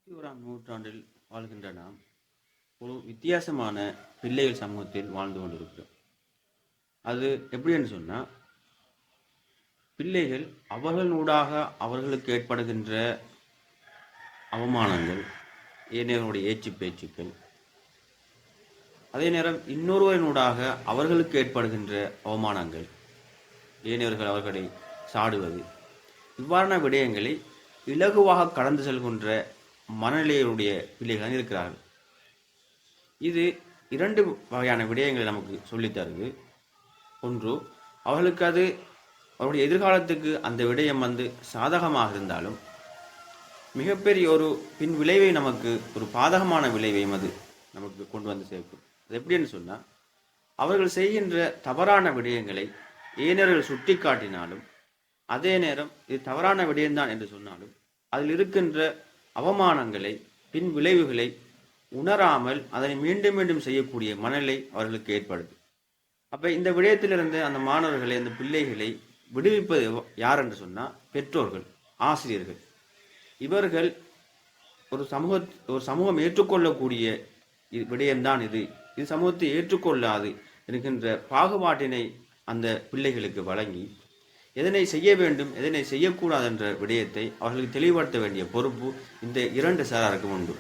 21ஆம் நூற்றாண்டில் வாழ்கின்ற நாம் ஒரு வித்தியாசமான பிள்ளைகள் சமூகத்தில் வாழ்ந்து கொண்டிருக்கிறோம். அது எப்படின்னு சொன்னால், பிள்ளைகள் அவர்களூடாக அவர்களுக்கு ஏற்படுகின்ற அவமானங்கள், ஏனையவருடைய ஏச்சு பேச்சுக்கள், அதே நேரம் இன்னொருவரினூடாக அவர்களுக்கு ஏற்படுகின்ற அவமானங்கள், ஏனையவர்கள் அவர்களை சாடுவது, இவ்வாறான விடயங்களை இலகுவாக கடந்து செல்கின்ற மனநிலையுடைய பிள்ளைகள் இருக்கிறார்கள். இது இரண்டு வகையான விடயங்களை நமக்கு சொல்லித்தருது. ஒன்று, அவர்களுக்கு அது அவருடைய எதிர்காலத்துக்கு அந்த விடயம் சாதகமாக இருந்தாலும் மிகப்பெரிய ஒரு பின் விளைவை நமக்கு ஒரு பாதகமான விளைவையும் அது நமக்கு கொண்டு வந்து சேர்க்கும். அது எப்படின்னு சொன்னால், அவர்கள் செய்கின்ற தவறான விடயங்களை ஏனர்கள் சுட்டி காட்டினாலும், அதே நேரம் இது தவறான விடயம்தான் என்று சொன்னாலும், அதில் இருக்கின்ற அவமானங்களை, பின் விளைவுகளை உணராமல் அதனை மீண்டும் மீண்டும் செய்யக்கூடிய மனநிலை அவர்களுக்கு ஏற்படுது. அப்ப இந்த விடயத்திலிருந்து அந்த மாணவர்களை, அந்த பிள்ளைகளை விடுவிப்பது யார் என்று சொன்னால் பெற்றோர்கள், ஆசிரியர்கள். இவர்கள் ஒரு சமூகம் ஏற்றுக்கொள்ளக்கூடிய விடயம்தான் இது சமூகத்தை ஏற்றுக்கொள்ளாது என்கின்ற பாகுபாட்டினை அந்த பிள்ளைகளுக்கு வழங்கி, எதனை செய்ய வேண்டும், எதனை செய்யக்கூடாது என்ற விடயத்தை அவர்களுக்கு தெளிவுபடுத்த வேண்டிய பொறுப்பு இந்த இரண்டு சாராருக்கும் உண்டு.